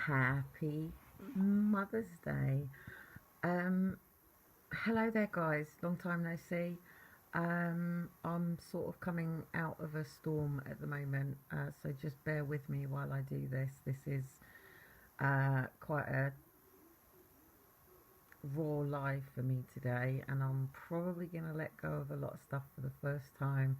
Happy Mother's Day. Um, Hello there, guys. Long time no see. I'm sort of coming out of a storm at the moment, so just bear with me while I do this. This is quite a raw live for me today, and I'm probably going to let go of a lot of stuff for the first time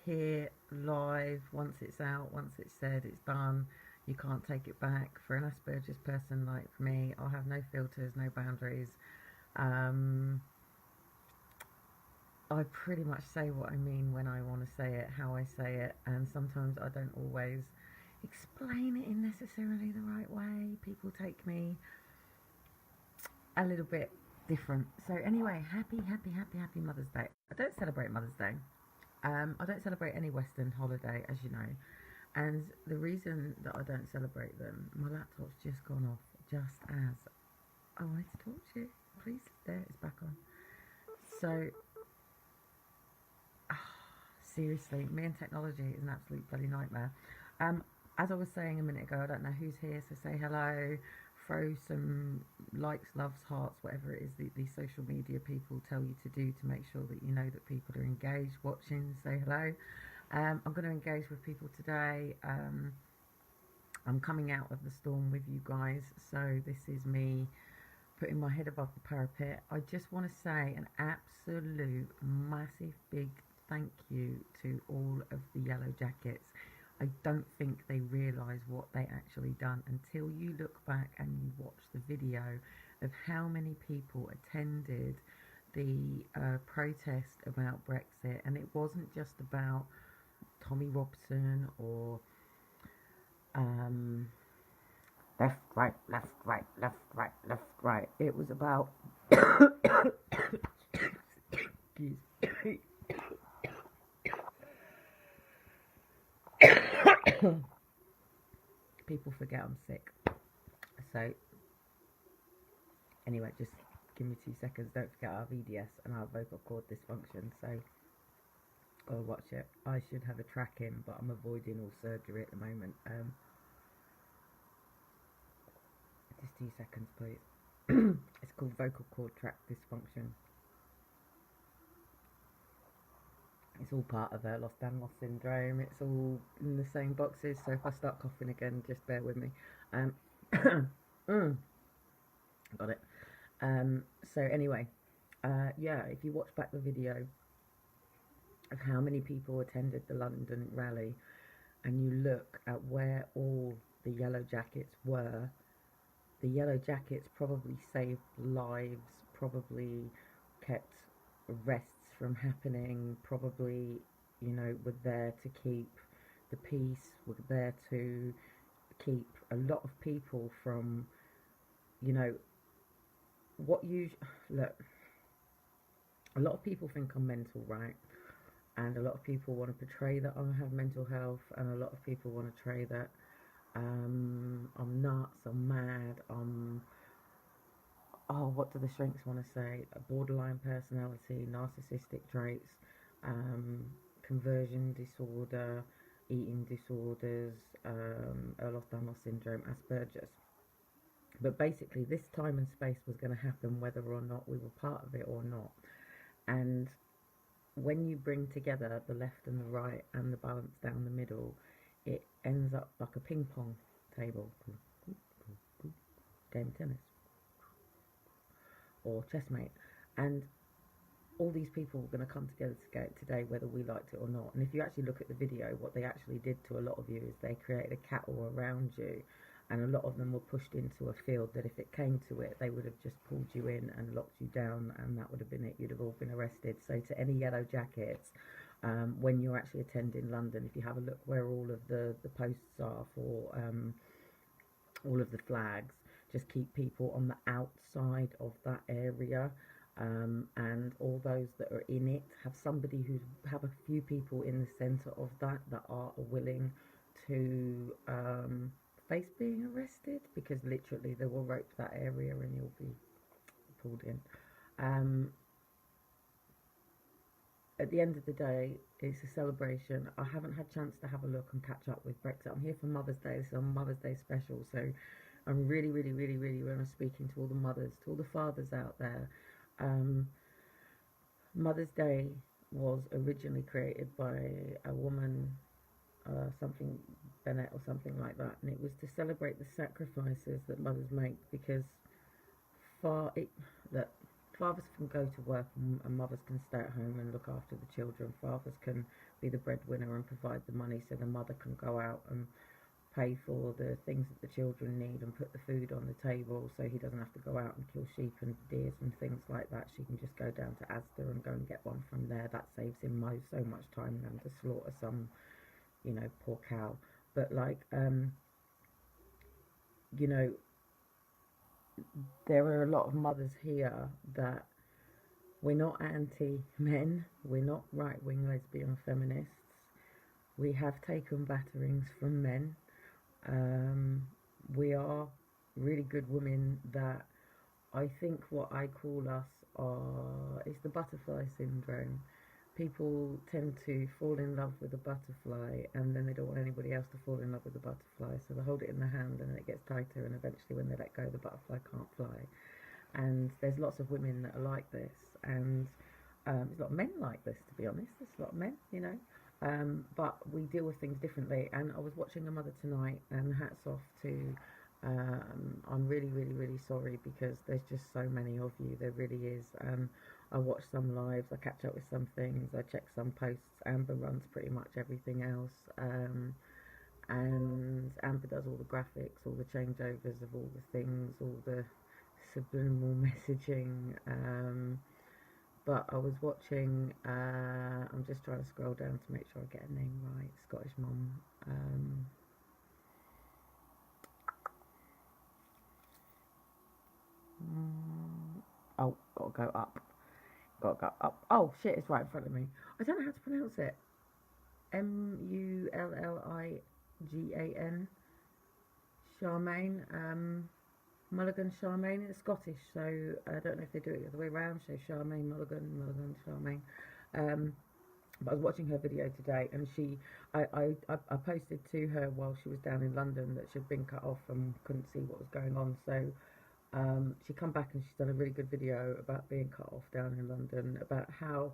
here live. Once it's out, once it's said, it's done. You can't take it back. For an Asperger's person like me, I'll have no filters, no boundaries. Um, I pretty much say what I mean when I want to say it, how I say it, and sometimes I don't always explain it in necessarily the right way. People take me a little bit different. So anyway, happy Mother's Day. I don't celebrate Mother's Day. I don't celebrate any Western holiday, as you know. And the reason that I don't celebrate them, my laptop's just gone off, just as I wanted to talk to you. Please, there, it's back on. So, seriously, me and technology is an absolute bloody nightmare. As I was saying a minute ago, I don't know who's here, so say hello, throw some likes, loves, hearts, whatever it is that these social media people tell you to do to make sure that you know that people are engaged, watching, say hello. I'm going to engage with people today. I'm coming out of the storm with you guys, so this is me putting my head above the parapet. I just want to say an absolute massive big thank you to all of the Yellow Jackets. I don't think they realise what they actually done until you look back and you watch the video of how many people attended the protest about Brexit. And it wasn't just about Tommy Robson or left, right, left, right, left, right, left, right. It was about people forget I'm sick. So anyway, just give me 2 seconds. Don't forget our VDS and our vocal cord dysfunction. So go watch it. I should have a track in, but I'm avoiding all surgery at the moment. Just 2 seconds, please. It's called vocal cord tract dysfunction. It's all part of Ehlers-Danlos syndrome. It's all in the same boxes. So if I start coughing again, just bear with me. Got it. So anyway, yeah, if you watch back the video of how many people attended the London rally, and you look at where all the Yellow Jackets were, the Yellow Jackets probably saved lives, probably kept arrests from happening, probably, were there to keep the peace, were there to keep a lot of people from, what you, look, a lot of people think I'm mental, right? And a lot of people want to portray that I have mental health, and a lot of people want to portray that I'm nuts, I'm mad, what do the shrinks want to say? A borderline personality, narcissistic traits, conversion disorder, eating disorders, Ehlers-Danlos syndrome, Asperger's. But basically, this time and space was going to happen whether or not we were part of it or not. And when you bring together the left and the right and the balance down the middle, it ends up like a ping pong table, game of tennis, or chessmate. And all these people were going to come together today whether we liked it or not. And if you actually look at the video, what they actually did to a lot of you is they created a cattle around you, and a lot of them were pushed into a field that if it came to it, they would have just pulled you in and locked you down, and that would have been it. You'd have all been arrested. So to any Yellow Jackets, when you're actually attending London, if you have a look where all of the posts are for all of the flags, just keep people on the outside of that area. And all those that are in it, have have a few people in the centre of that are willing to face being arrested, because literally they will rope that area and you'll be pulled in. At the end of the day, it's a celebration. I haven't had a chance to have a look and catch up with Brexit. I'm here for Mother's Day, so I'm Mother's Day special, so I'm really, really, really, really, when I'm speaking to all the mothers, to all the fathers out there, um, Mother's Day was originally created by a woman, something Bennett or something like that, and it was to celebrate the sacrifices that mothers make, because far it that fathers can go to work, and mothers can stay at home and look after the children. Fathers can be the breadwinner and provide the money so the mother can go out and pay for the things that the children need and put the food on the table, so he doesn't have to go out and kill sheep and deers and things like that. She can just go down to Asda and go and get one from there. That saves him so much time than to slaughter some, poor cow. But like, you know, there are a lot of mothers here that we're not anti-men, we're not right-wing lesbian feminists. We have taken batterings from men. We are really good women that I think what I call us is the butterfly syndrome. People tend to fall in love with a butterfly and then they don't want anybody else to fall in love with the butterfly, so they hold it in their hand and then it gets tighter, and eventually when they let go the butterfly can't fly. And there's lots of women that are like this, and there's a lot of men like this, to be honest. There's a lot of men. But we deal with things differently. And I was watching a mother tonight, and hats off to. I'm really, really, really sorry, because there's just so many of you. There really is. I watch some lives, I catch up with some things, I check some posts. Amber runs pretty much everything else. And Amber does all the graphics, all the changeovers of all the things, all the subliminal messaging. But I was watching, I'm just trying to scroll down to make sure I get a name right. Scottish Mum. Oh, gotta go up. Gotta go up. Oh shit, it's right in front of me. I don't know how to pronounce it. Mulligan. Charmaine. Mulligan Charmaine. It's Scottish, so I don't know if they do it the other way around. So Charmaine Mulligan Charmaine. But I was watching her video today, and I posted to her while she was down in London that she'd been cut off and couldn't see what was going on. So she come back and she's done a really good video about being cut off down in London, about how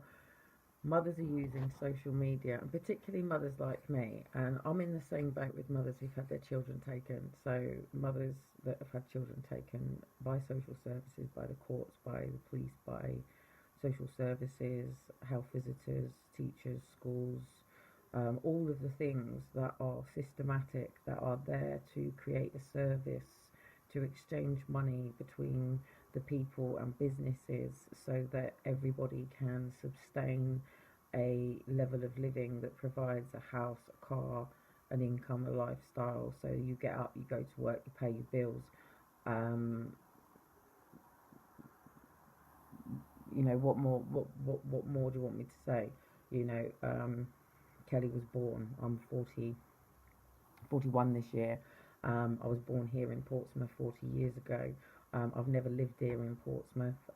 mothers are using social media, and particularly mothers like me. And I'm in the same boat with mothers who've had their children taken. So mothers that have had children taken by social services, by the courts, by the police, by social services, health visitors, teachers, schools, all of the things that are systematic, that are there to create a service, to exchange money between the people and businesses so that everybody can sustain a level of living that provides a house, a car, an income, a lifestyle. So you get up, you go to work, you pay your bills. What more? What more do you want me to say? Kelly was born. I'm 41 this year. I was born here in Portsmouth 40 years ago. I've never lived here in Portsmouth.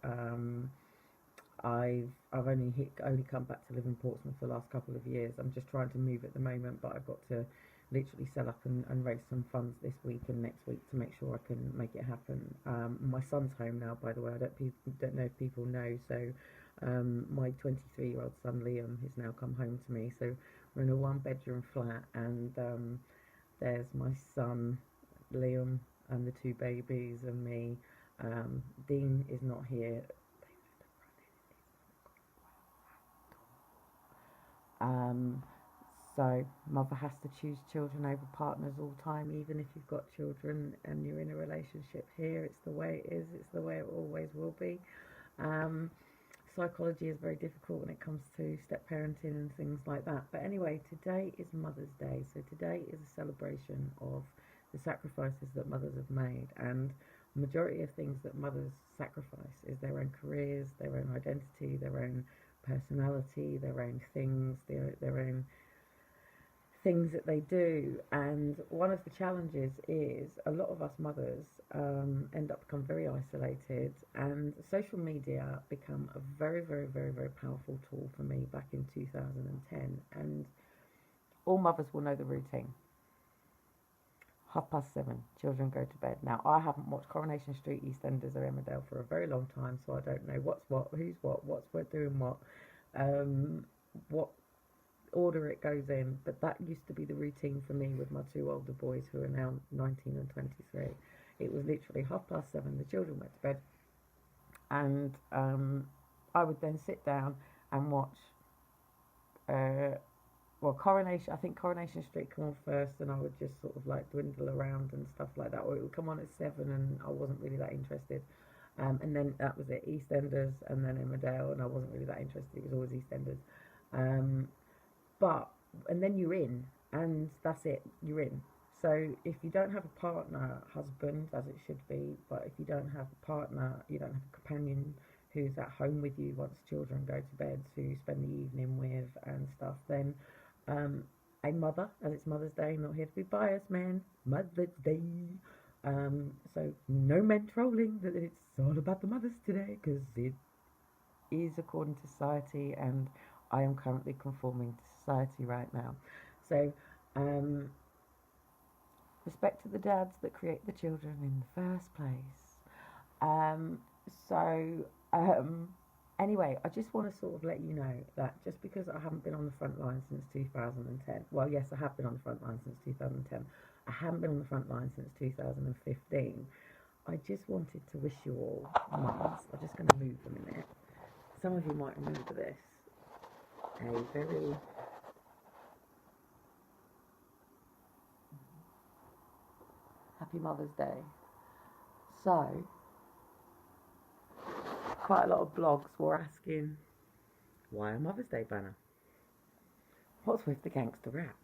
I've only come back to live in Portsmouth the last couple of years. I'm just trying to move at the moment, but I've got to literally sell up and raise some funds this week and next week to make sure I can make it happen. My son's home now, by the way. I don't know if people know. So my 23-year-old son Liam has now come home to me. So we're in a one-bedroom flat, and there's my son Liam and the two babies and me. Dean is not here. So mother has to choose children over partners all the time, even if you've got children and you're in a relationship here. It's the way it is. It's the way it always will be. Psychology is very difficult when it comes to step parenting and things like that. But anyway, today is Mother's Day. So today is a celebration of the sacrifices that mothers have made. And the majority of things that mothers sacrifice is their own careers, their own identity, their own personality, their own things, their own things that they do. And one of the challenges is a lot of us mothers end up become very isolated, and social media become a very, very, very, very powerful tool for me back in 2010. And all mothers will know the routine. 7:30, children go to bed. Now, I haven't watched Coronation Street, EastEnders, or Emmerdale for a very long time, so I don't know what's what, who's what's we're doing um, what order it goes in. But that used to be the routine for me with my two older boys who are now 19 and 23. It was literally 7:30, the children went to bed, and I would then sit down and watch. Well, I think Coronation Street come on first, and I would just sort of like dwindle around and stuff like that, or it would come on at 7 and I wasn't really that interested. And then that was it, EastEnders, and then Emmerdale, and I wasn't really that interested, it was always EastEnders. Um, but, and then you're in, and that's it, you're in. So if you don't have a partner, husband, as it should be, but if you don't have a partner, you don't have a companion who's at home with you once children go to bed, who you spend the evening with and stuff, then um, a mother, and it's Mother's Day, not here to be biased, man. Mother's Day. So no men trolling that it's all about the mothers today, because it is according to society, and I am currently conforming to society right now. So, respect to the dads that create the children in the first place. Um, so, um, anyway, I just want to sort of let you know that just because I haven't been on the front line since 2010, well, yes, I have been on the front line since 2010. I haven't been on the front line since 2015. I just wanted to wish you all, mums, I'm just going to move a minute. Some of you might remember this. A very happy Mother's Day. So, quite a lot of blogs were asking, why a Mother's Day banner? What's with the gangster rap?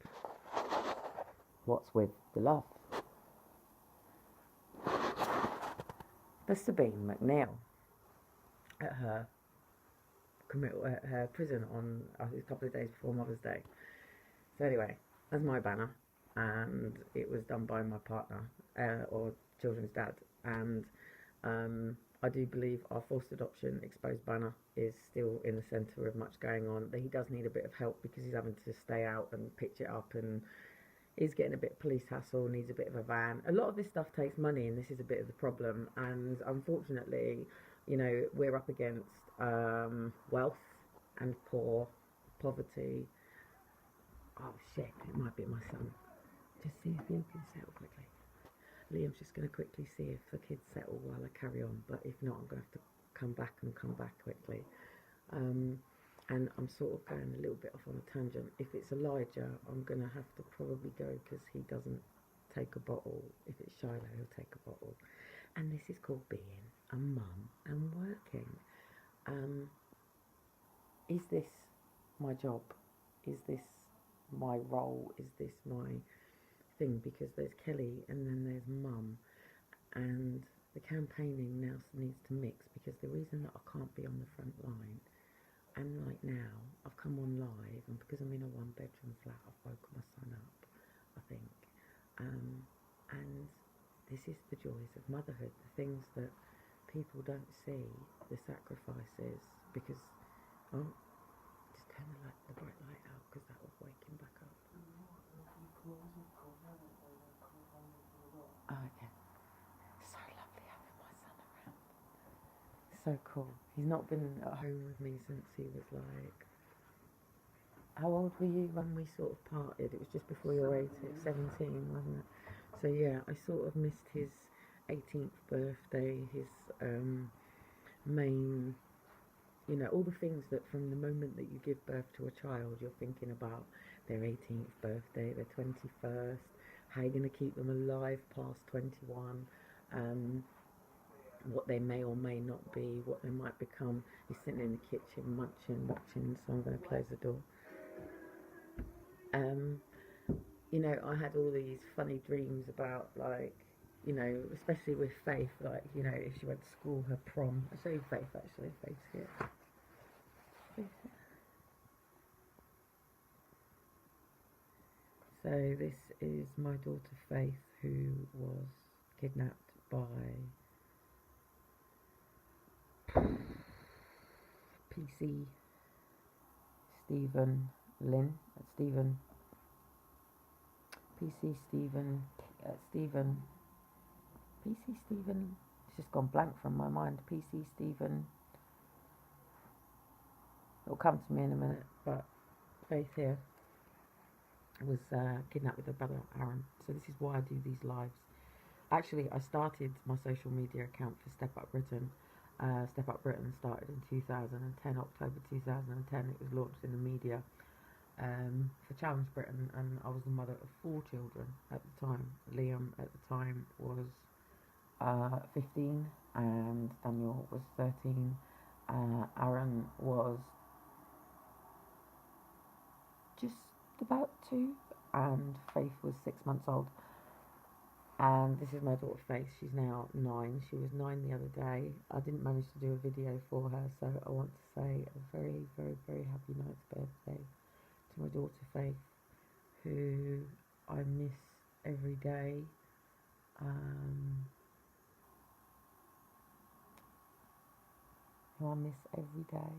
What's with the love? For Sabine McNeill at her prison on a couple of days before Mother's Day. So anyway, that's my banner, and it was done by my partner or children's dad, and I do believe our forced adoption exposed banner is still in the centre of much going on. He does need a bit of help because he's having to stay out and pitch it up, and he's getting a bit of police hassle, needs a bit of a van. A lot of this stuff takes money, and this is a bit of the problem. And unfortunately, you know, we're up against wealth and poverty. Oh shit, it might be my son. Just see if Liam can settle quickly. Liam's just going to quickly see if the kids settle while I carry on, but if not, I'm going to have to come back quickly. And I'm sort of going a little bit off on a tangent. If it's Elijah, I'm going to have to probably go because he doesn't take a bottle. If it's Shiloh, he'll take a bottle. And this is called being a mum and working. Is this my job? Is this my role? Is this my thing? Because there's Kelly and then there's mum. And the campaigning now needs to mix, because the reason that I can't be on the front line, and like now, I've come on live, and because I'm in a one-bedroom flat, I've woken my son up, I think. And this is the joys of motherhood, the things that people don't see, the sacrifices, because, oh, just turn the bright light out, because that will wake him back up. Oh, okay. So lovely having my son around. So cool. He's not been at home with me since he was like... How old were you when we sort of parted? It was just before your 18th, 17, wasn't it? So yeah, I sort of missed his 18th birthday, his main... You know, all the things that from the moment that you give birth to a child, you're thinking about their 18th birthday, their 21st, how you're going to keep them alive past 21, what they may or may not be, what they might become. You're sitting in the kitchen, munching, watching, so I'm going to close the door. You know, I had all these funny dreams about, like, you know, especially with Faith, like, you know, if she went to school, her prom. I'll show you Faith, actually. Faith's here. So this is my daughter Faith, who was kidnapped by PC Stephen Lynn, PC Stephen Stephen, PC Stephen, it's just gone blank from my mind. PC Stephen, it'll come to me in a minute, but Faith here was kidnapped with her brother Aaron. So this is why I do these lives. Actually, I started my social media account for Step Up Britain. Step Up Britain started in 2010, October 2010. It was launched in the media for Challenge Britain, and I was the mother of 4 children at the time. Liam at the time was 15, and Daniel was 13. Aaron was just about 2, and Faith was 6 months old. And this is my daughter Faith. She's now 9. She was 9 the other day. I didn't manage to do a video for her, so I want to say a very, very, very happy 9th birthday to my daughter Faith, who I miss every day. Who I miss every day.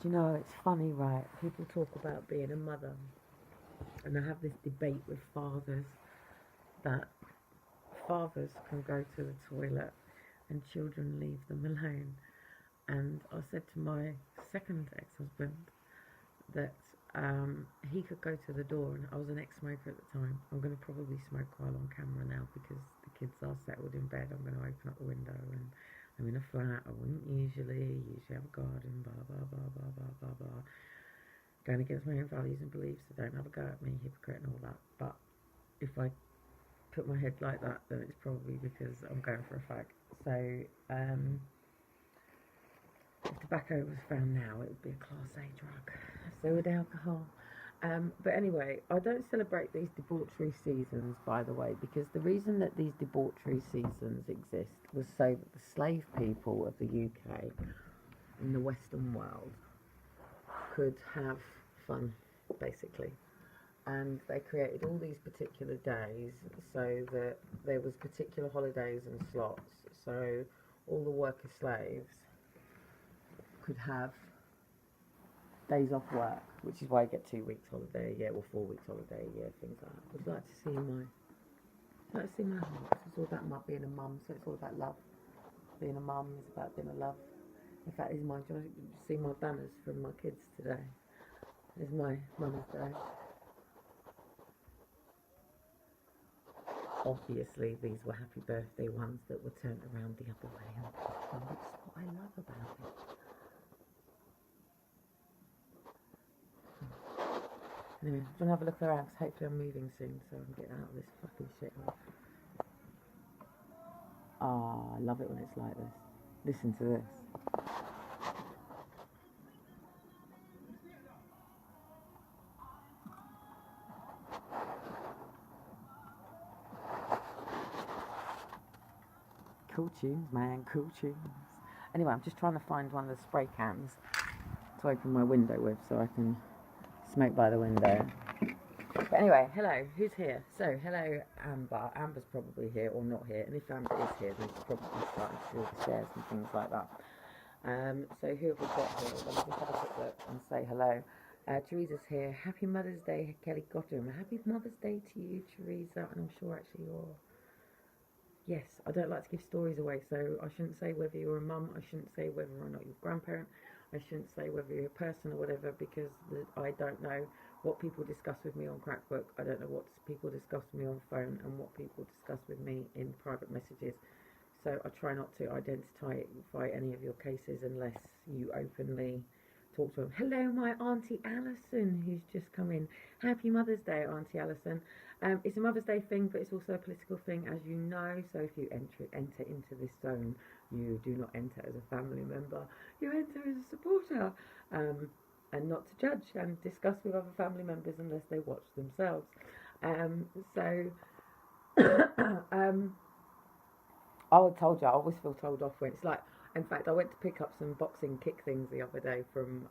Do you know, it's funny, right? People talk about being a mother, and I have this debate with fathers that fathers can go to the toilet and children leave them alone. And I said to my second ex-husband that he could go to the door, and I was an ex-smoker at the time. I'm going to probably smoke while on camera now because the kids are settled in bed. I'm going to open up the window, and I'm in a flat. I wouldn't usually have a garden, blah, blah, blah, blah, blah, blah, blah. Going against my own values and beliefs, so don't have a go at me, hypocrite and all that. But if I put my head like that, then it's probably because I'm going for a fag. So, if tobacco was found now, it would be a Class A drug. So would alcohol. But anyway, I don't celebrate these debauchery seasons, by the way, because the reason that these debauchery seasons exist was so that the slave people of the UK in the Western world could have fun, basically. And they created all these particular days so that there was particular holidays and slots, so all the worker slaves could have days off work, which is why I get 2 weeks holiday a year or 4 weeks holiday a year, things like that. I'd like to see my heart. It's all about being a mum, so it's all about love. Being a mum is about being a love. In fact, it's my joy to see my banners from my kids today. It's my Mother's Day. Obviously, these were happy birthday ones that were turned around the other way, and that's what I love about it. Anyway, I'm going to have a look around, because hopefully I'm moving soon, so I can get out of this fucking shit hole. Ah, I love it when it's like this. Listen to this. Cool tunes, man, cool tunes. Anyway, I'm just trying to find one of the spray cans to open my window with so I can smoke by the window. But anyway, hello, who's here? So, hello, Amber. Amber's probably here or not here, and if Amber is here, then she's probably starting to do the shares and things like that. So who have we got here? Let me just have a quick look and say hello. Teresa's here. Happy Mother's Day, Kelly Gotham. Happy Mother's Day to you, Teresa, and I'm sure actually you're... Yes, I don't like to give stories away, so I shouldn't say whether you're a mum, I shouldn't say whether or not you're a grandparent, I shouldn't say whether you're a person or whatever, because I don't know what people discuss with me on Crackbook, I don't know what people discuss with me on phone, and what people discuss with me in private messages. So I try not to identify any of your cases unless you openly talk to them. Hello, my Auntie Alison, who's just come in. Happy Mother's Day, Auntie Alison. It's a Mother's Day thing, but it's also a political thing, as you know. So if you enter into this zone, you do not enter as a family member. You enter as a supporter, and not to judge and discuss with other family members unless they watch themselves. I told you, I always feel told off when it's like. In fact, I went to pick up some boxing kick things the other day from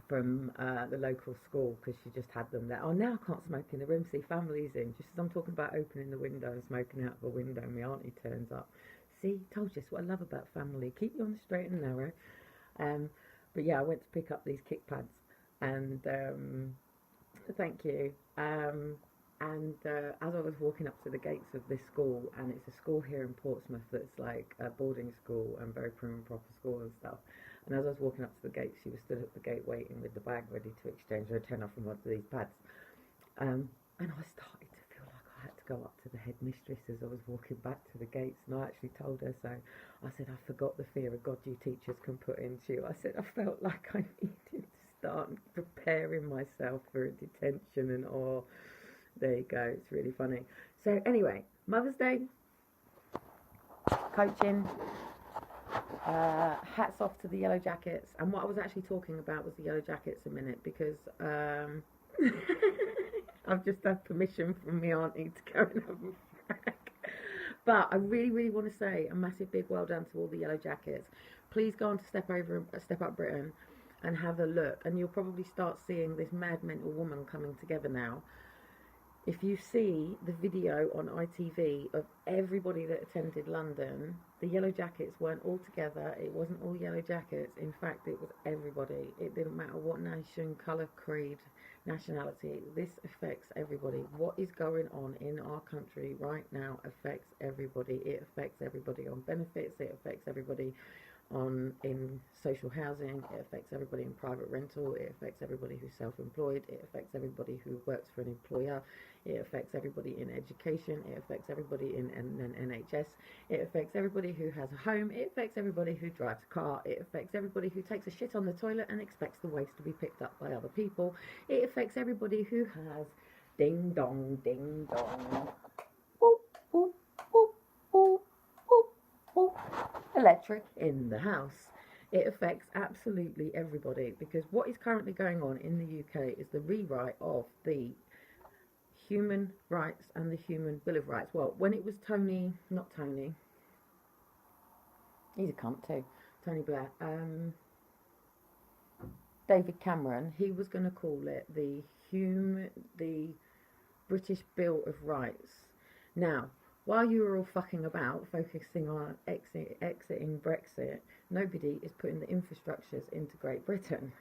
the local school because she just had them there. Oh, now I can't smoke in the room. See, family's in. Just as I'm talking about opening the window and smoking out the window, my auntie turns up. See, told you, it's what I love about family. Keep you on the straight and narrow. But yeah, I went to pick up these kick pads, and thank you. And as I was walking up to the gates of this school, and it's a school here in Portsmouth that's like a boarding school and very prim and proper school and stuff. And as I was walking up to the gate, she was stood at the gate waiting with the bag ready to exchange her tenner from one of these pads. And I started to feel like I had to go up to the headmistress as I was walking back to the gates, and I actually told her so. I said, I forgot the fear of God you teachers can put into you. I said, I felt like I needed to start preparing myself for a detention, and oh, there you go, it's really funny. So anyway, Mother's Day, coaching, hats off to the Yellow Jackets. And what I was actually talking about was the Yellow Jackets a minute, because I've just had permission from my auntie to go and have a fag. But I really, really want to say a massive big well done to all the Yellow Jackets. Please go on to Step Up Britain and have a look, and you'll probably start seeing this mad mental woman coming together now. If you see the video on ITV of everybody that attended London, the Yellow Jackets weren't all together. It wasn't all Yellow Jackets. In fact, it was everybody. It didn't matter what nation, colour, creed, nationality. This affects everybody. What is going on in our country right now affects everybody. It affects everybody on benefits. It affects everybody in social housing. It affects everybody in private rental. It affects everybody who's self-employed. It affects everybody who works for an employer. It affects everybody in education. It affects everybody in NHS. It affects everybody who has a home. It affects everybody who drives a car. It affects everybody who takes a shit on the toilet and expects the waste to be picked up by other people. It affects everybody who has ding dong, ding dong, boop, boop, boop, boop, boop, boop, electric in the house. It affects absolutely everybody, because what is currently going on in the UK is the rewrite of the Human Rights and the Human Bill of Rights. Well, when it was not Tony, he's a cunt too, Tony Blair, David Cameron, he was going to call it the British Bill of Rights. Now, while you were all fucking about, focusing on exiting Brexit, nobody is putting the infrastructures into Great Britain.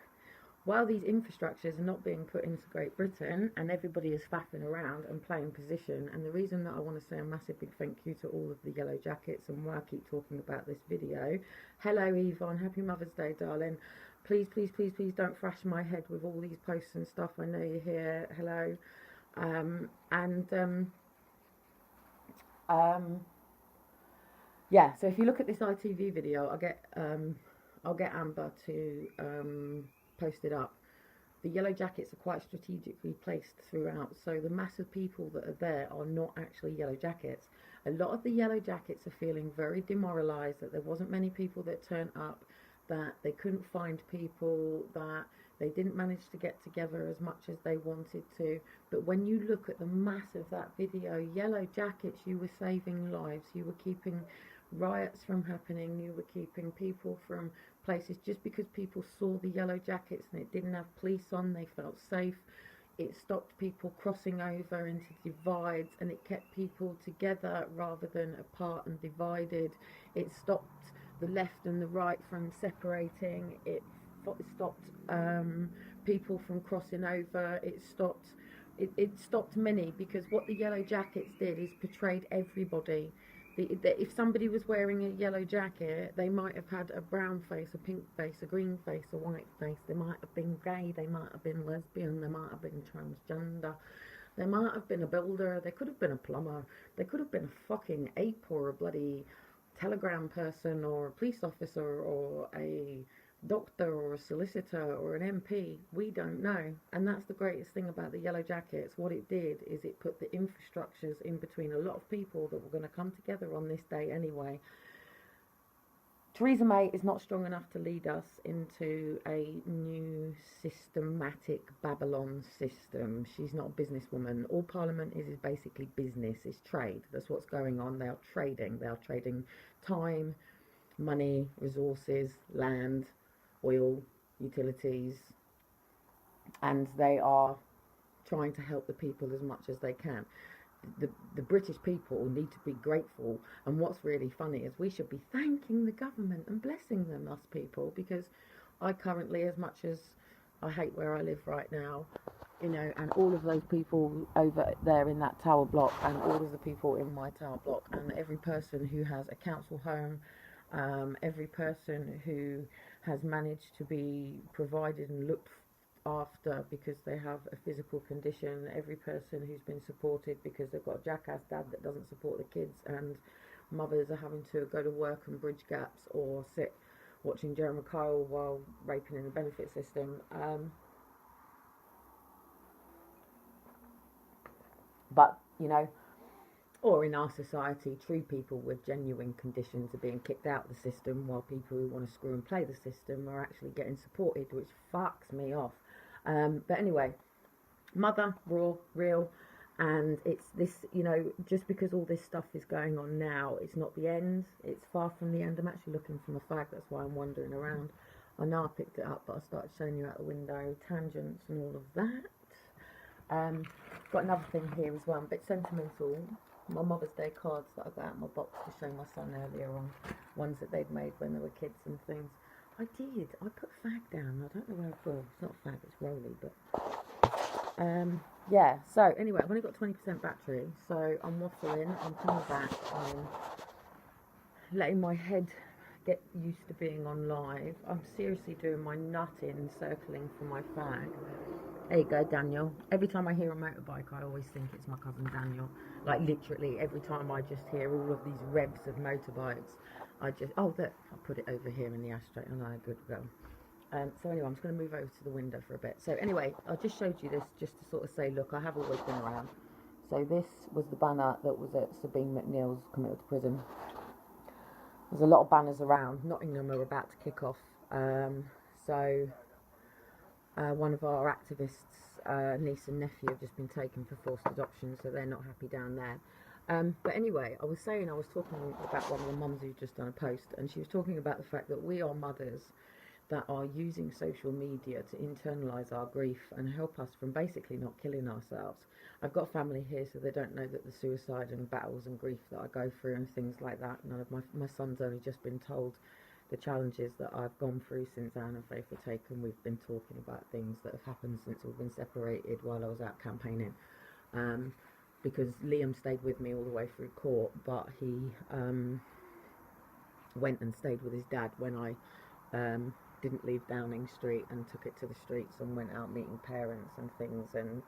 While these infrastructures are not being put into Great Britain, and everybody is faffing around and playing position, and the reason that I want to say a massive big thank you to all of the Yellow Jackets, and why I keep talking about this video. Hello Yvonne, happy Mother's Day, darling. Please, please, please, please don't thrash my head with all these posts and stuff. I know you're here. Hello. Yeah, so if you look at this ITV video, I'll get Amber to post it up. The Yellow Jackets are quite strategically placed throughout, so the mass of people that are there are not actually Yellow Jackets. A lot of the Yellow Jackets are feeling very demoralised that there wasn't many people that turned up, that they couldn't find people, that they didn't manage to get together as much as they wanted to. But when you look at the mass of that video, Yellow Jackets, you were saving lives, you were keeping riots from happening, you were keeping people from places. Just because people saw the Yellow Jackets and it didn't have police on, they felt safe. It stopped people crossing over into divides, and it kept people together rather than apart and divided. It stopped the left and the right from separating. It stopped people from crossing over. It stopped many, because what the Yellow Jackets did is portrayed everybody. If somebody was wearing a yellow jacket, they might have had a brown face, a pink face, a green face, a white face. They might have been gay, they might have been lesbian, they might have been transgender, they might have been a builder, they could have been a plumber, they could have been a fucking ape or a bloody telegram person or a police officer or a doctor or a solicitor or an MP. We don't know. And that's the greatest thing about the Yellow Jackets. What it did is it put the infrastructures in between a lot of people that were going to come together on this day anyway. Theresa May is not strong enough to lead us into a new systematic Babylon system. She's not a businesswoman. All Parliament is basically business, it's trade. That's what's going on. They are trading. They are trading time, money, resources, land, oil, utilities, and they are trying to help the people as much as they can. the British people need to be grateful. And what's really funny is we should be thanking the government and blessing them, us people, because I currently, as much as I hate where I live right now, you know, and all of those people over there in that tower block, and all of the people in my tower block, and every person who has a council home, every person who has managed to be provided and looked after because they have a physical condition, every person who's been supported because they've got a jackass dad that doesn't support the kids, and mothers are having to go to work and bridge gaps or sit watching Jeremy Kyle while raping in the benefit system. But, you know, or in our society, true people with genuine conditions are being kicked out of the system, while people who want to screw and play the system are actually getting supported, which fucks me off. But anyway, mother, raw, real, and it's this, you know, just because all this stuff is going on now, it's not the end. It's far from the end. I'm actually looking for my flag, that's why I'm wandering around. I know I picked it up, but I started showing you out the window, tangents and all of that. Got another thing here as well, a bit sentimental. My Mother's Day cards that I got out of my box to show my son earlier on, ones that they'd made when they were kids and things. I put fag down, I don't know where it's not fag, it's Rolly, but yeah, so anyway, I've only got 20% battery, so I'm waffling, I'm coming back, I'm letting my head get used to being on live. I'm seriously doing my nutting, circling for my fag. There you go, Daniel. Every time I hear a motorbike, I always think it's my cousin Daniel. Like, literally, every time I just hear all of these revs of motorbikes, I just... Oh, look, I'll put it over here in the ashtray. Oh, no, good girl. So anyway, I'm just going to move over to the window for a bit. So anyway, I just showed you this just to sort of say, look, I have always been around. So this was the banner that was at Sabine McNeil's committed to prison. There's a lot of banners around. Nottingham are about to kick off. One of our activists' niece and nephew have just been taken for forced adoption, so they're not happy down there. But anyway, I was talking about one of the mums who's just done a post, and she was talking about the fact that we are mothers that are using social media to internalise our grief and help us from basically not killing ourselves. I've got family here, so they don't know that the suicide and battles and grief that I go through and things like that. None of my son's only just been told the challenges that I've gone through since Anne and Faith were taken. We've been talking about things that have happened since we've been separated while I was out campaigning. Because Liam stayed with me all the way through court, but he went and stayed with his dad when I didn't leave Downing Street and took it to the streets and went out meeting parents and things. And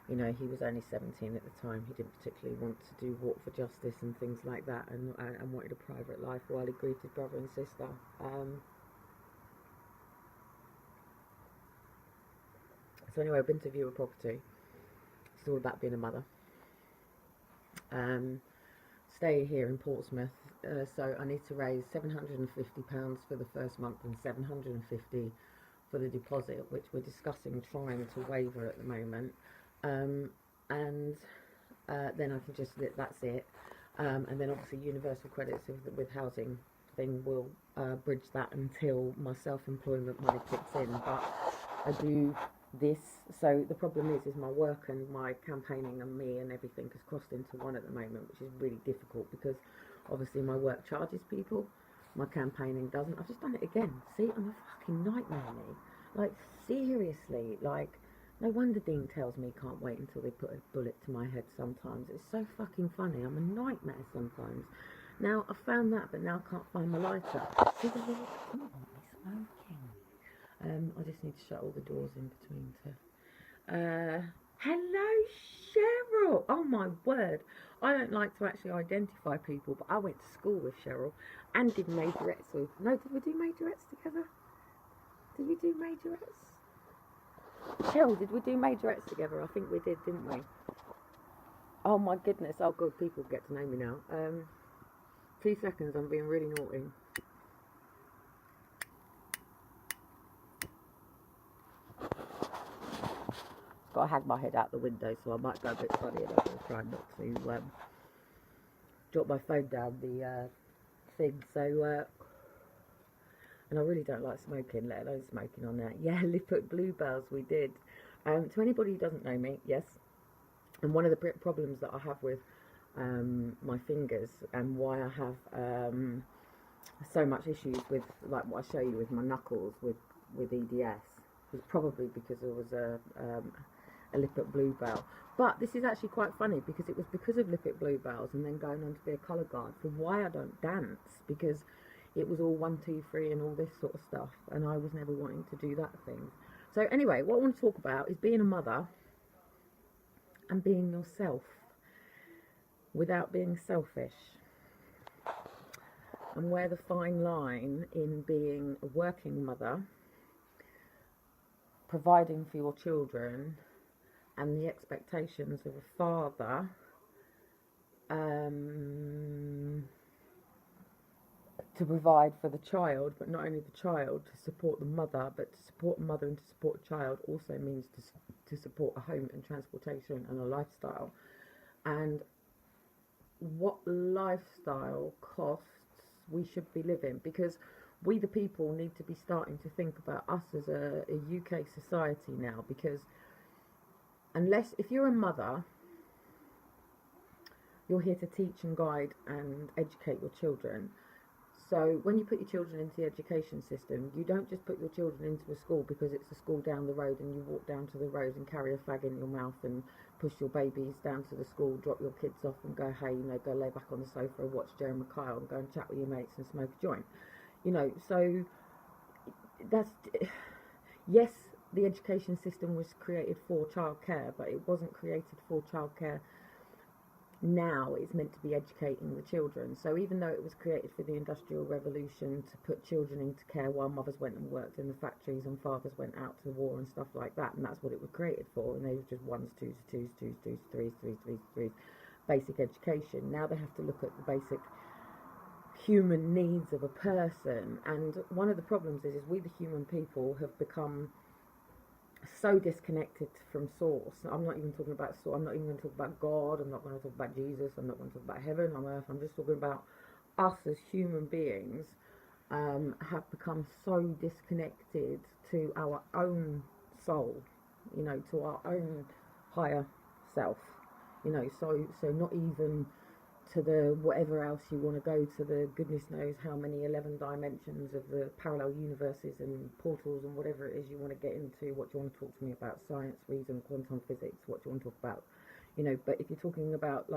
you know, he was only 17 at the time. He didn't particularly want to do Walk for Justice and things like that, and wanted a private life while he grieved his brother and sister. So anyway, I've been to view a property. It's all about being a mother. Staying here in Portsmouth, so I need to raise £750 for the first month and £750 for the deposit, which we're discussing trying to waiver at the moment. And then I can just, that's it. And then obviously universal credits with housing thing will bridge that until my self-employment money kicks in. But I do this, so the problem is my work and my campaigning and me and everything has crossed into one at the moment, which is really difficult because obviously my work charges people, my campaigning doesn't. I've just done it again. See, I'm a fucking nightmare, me. Like, seriously, like, no wonder Dean tells me he can't wait until they put a bullet to my head sometimes. It's so fucking funny. I'm a nightmare sometimes. Now, I found that, but now I can't find my lighter. See, the little... Oh, he's smoking. I just need to shut all the doors in between to... Hello, Cheryl! Oh, my word. I don't like to actually identify people, but I went to school with Cheryl and did majorettes with... No, did we do majorettes together? Did we do majorettes? Cheryl, did we do majorettes together? I think we did, didn't we? Oh my goodness, oh good, people get to know me now. 2 seconds, I'm being really naughty. Got to hang my head out the window, so I might go a bit funny, and I'll try not to drop my phone down the thing. So, and I really don't like smoking, let alone smoking on there. Yeah, put bluebells, we did. To anybody who doesn't know me, yes, And one of the problems that I have with my fingers, and why I have so much issues with, like what I show you with my knuckles with EDS, is probably because there was a Lippitt Bluebell. But this is actually quite funny, because it was because of Lippitt Bluebells and then going on to be a colour guard for why I don't dance, because it was all 1, 2, 3 and all this sort of stuff, and I was never wanting to do that thing. So anyway, what I want to talk about is being a mother and being yourself without being selfish, and where the fine line in being a working mother, providing for your children, and the expectations of a father, to provide for the child, but not only the child, to support the mother, but to support a mother and to support a child also means to support a home and transportation and a lifestyle. And what lifestyle costs we should be living, because we the people need to be starting to think about us as a UK society now, because unless, if you're a mother, you're here to teach and guide and educate your children. So when you put your children into the education system, you don't just put your children into a school because it's a school down the road and you walk down to the road and carry a fag in your mouth and push your babies down to the school, drop your kids off and go, hey, go lay back on the sofa and watch Jerry Kyle and go and chat with your mates and smoke a joint. So that's, yes, the education system was created for childcare, but it wasn't created for childcare. Now it's meant to be educating the children. So even though it was created for the Industrial Revolution to put children into care while mothers went and worked in the factories and fathers went out to war and stuff like that, and that's what it was created for, and they were just ones, twos, threes, basic education. Now they have to look at the basic human needs of a person. And one of the problems is we the human people have become so disconnected from source. I'm not even talking about source. I'm not even going to talk about God. I'm not going to talk about Jesus. I'm not going to talk about heaven on earth. I'm just talking about us as human beings. Have become so disconnected to our own soul, to our own higher self, so not even to the whatever else you want to go to, the goodness knows how many 11 dimensions of the parallel universes and portals and whatever it is you want to get into. What do you want to talk to me about? Science, reason, quantum physics? What do you want to talk about? But if you're talking about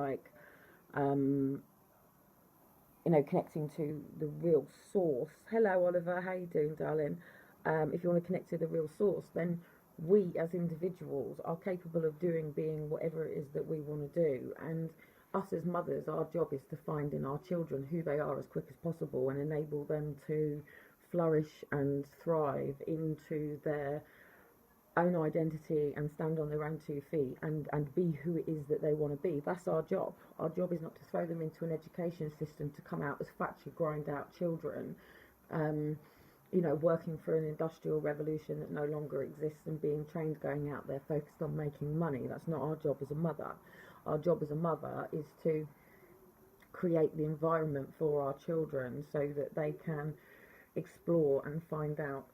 connecting to the real source. Hello, Oliver. How you doing, darling? If you want to connect to the real source, then we as individuals are capable of being whatever it is that we want to do. And us as mothers, our job is to find in our children who they are as quick as possible and enable them to flourish and thrive into their own identity and stand on their own 2 feet and be who it is that they want to be. That's our job. Our job is not to throw them into an education system to come out as factory grind out children, working for an industrial revolution that no longer exists and being trained going out there focused on making money. That's not our job as a mother. Our job as a mother is to create the environment for our children so that they can explore and find out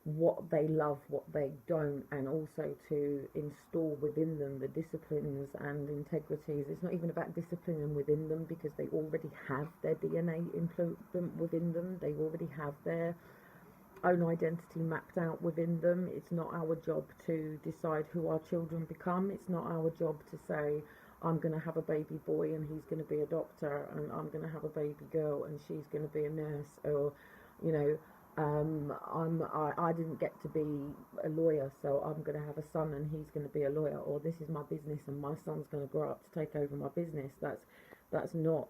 what they love, what they don't, and also to install within them the disciplines and integrities. It's not even about disciplining within them because they already have their DNA implant within them. They already have their own identity mapped out within them. It's not our job to decide who our children become. It's not our job to say, I'm going to have a baby boy and he's going to be a doctor, and I'm going to have a baby girl and she's going to be a nurse, or I didn't get to be a lawyer, so I'm going to have a son and he's going to be a lawyer, or this is my business and my son's going to grow up to take over my business. That's not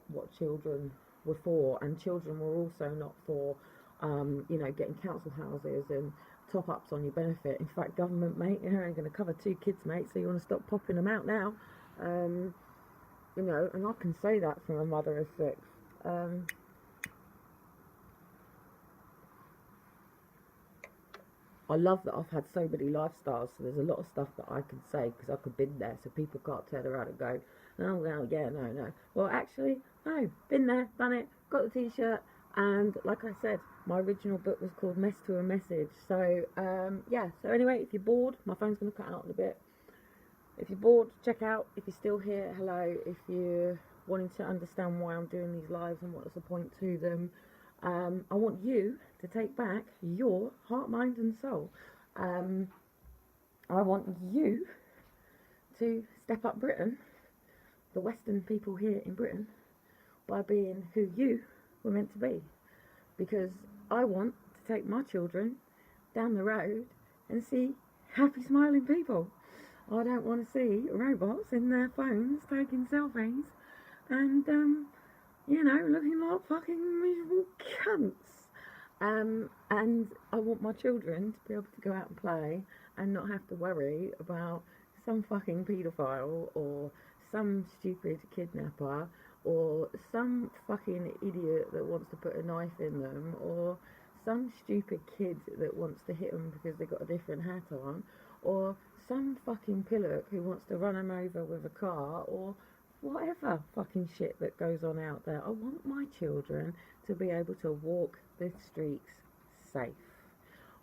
what children were for, and children were also not for getting council houses and top ups on your benefit. In fact, government, mate, you're only going to cover 2 kids, mate, so you want to stop popping them out now. And I can say that from a mother of 6. I love that I've had so many lifestyles, so there's a lot of stuff that I can say because I could been there, so people can't turn around and go, oh, well, yeah, no. Well, actually, no, been there, done it, got the t-shirt, and like I said, my original book was called Mess to a Message. So, so anyway, if you're bored, my phone's going to cut out in a bit. If you're bored, check out. If you're still here, hello. If you're wanting to understand why I'm doing these lives and what's the point to them, I want you to take back your heart, mind and soul. I want you to step up Britain, the Western people here in Britain, by being who you were meant to be. Because I want to take my children down the road and see happy smiling people. I don't want to see robots in their phones taking selfies and, looking like fucking miserable cunts. And I want my children to be able to go out and play and not have to worry about some fucking paedophile or some stupid kidnapper or some fucking idiot that wants to put a knife in them or some stupid kid that wants to hit them because they got a different hat on, or some fucking pillock who wants to run them over with a car, or whatever fucking shit that goes on out there. I want my children to be able to walk the streets safe.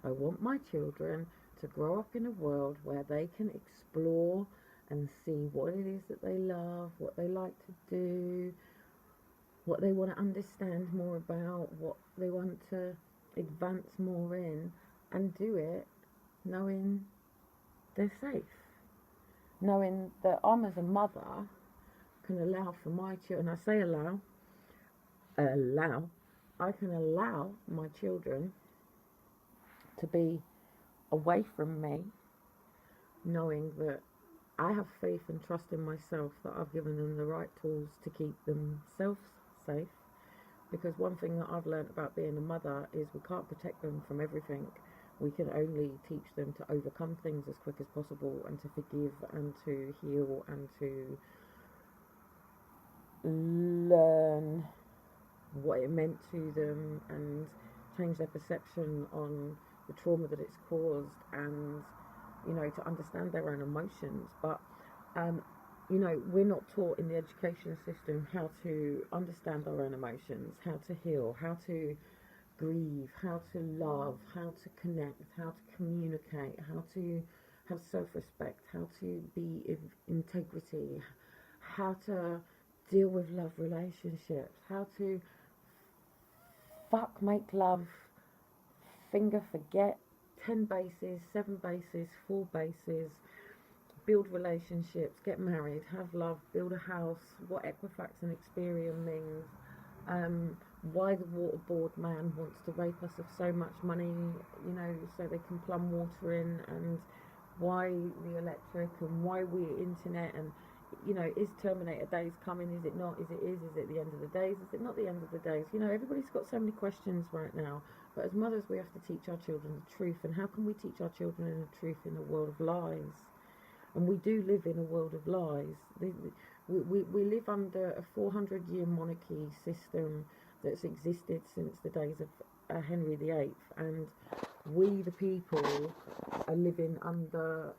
I want my children to grow up in a world where they can explore and see what it is that they love, what they like to do, what they want to understand more about, what they want to advance more in, and do it knowing they're safe. Knowing that I'm, as a mother, can allow for my children, I say allow, I can allow my children to be away from me, knowing that I have faith and trust in myself that I've given them the right tools to keep themselves safe. Because one thing that I've learned about being a mother is we can't protect them from everything. We can only teach them to overcome things as quick as possible and to forgive and to heal and to learn what it meant to them and change their perception on the trauma that it's caused, and to understand their own emotions. But we're not taught in the education system how to understand our own emotions, how to heal, how to grieve, how to love, how to connect, how to communicate, how to have self-respect, how to be in integrity, how to deal with love relationships, how to make love, finger forget, 10 bases, 7 bases, 4 bases, build relationships, get married, have love, build a house, what Equifax and Experian means, why the waterboard man wants to rape us of so much money, so they can plumb water in, and why the electric, and why we internet, and is Terminator Days coming, is it not, is it the end of the days, is it not the end of the days? Everybody's got so many questions right now, but as mothers we have to teach our children the truth. And how can we teach our children the truth in a world of lies? And we do live in a world of lies. We live under a 400-year monarchy system that's existed since the days of Henry VIII, and we the people are living under,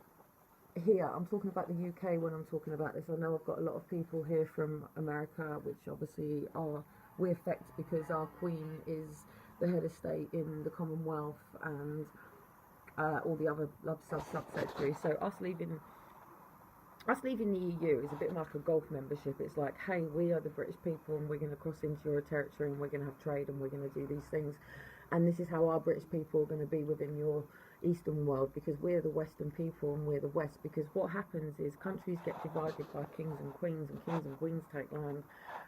here I'm talking about the UK when I'm talking about this. I know I've got a lot of people here from America, which obviously we affect because our Queen is the head of state in the Commonwealth, and all the other subsecretaries. So us leaving the EU is a bit like a golf membership. It's like, hey, we are the British people and we're going to cross into your territory and we're going to have trade and we're going to do these things, and this is how our British people are going to be within your Eastern world, because we're the Western people and we're the West. Because what happens is countries get divided by kings and queens take land,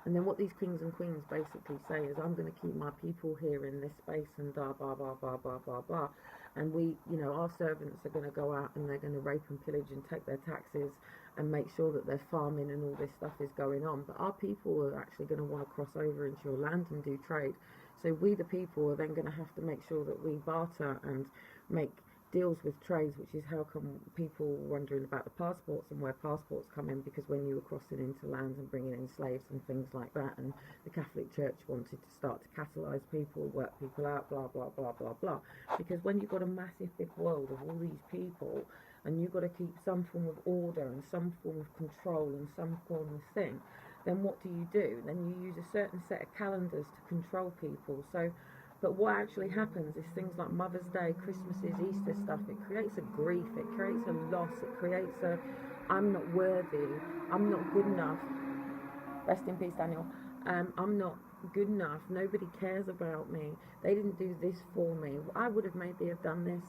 and then what these kings and queens basically say is, I'm going to keep my people here in this space, and blah blah blah blah blah blah blah, and we, our servants are going to go out and they're going to rape and pillage and take their taxes and make sure that their farming and all this stuff is going on, but our people are actually going to want to cross over into your land and do trade. So we the people are then going to have to make sure that we barter and make deals with trades, which is how come people were wondering about the passports and where passports come in, because when you were crossing into lands and bringing in slaves and things like that, and the Catholic Church wanted to start to catalyse people, work people out, blah blah blah blah blah, because when you've got a massive big world of all these people and you've got to keep some form of order and some form of control and some form of thing, then what do? Then you use a certain set of calendars to control people. So, but what actually happens is things like Mother's Day, Christmases, Easter stuff, it creates a grief, it creates a loss, it creates a I'm not worthy, I'm not good enough. Rest in peace, Daniel. I'm not good enough. Nobody cares about me. They didn't do this for me. I would have maybe have done this.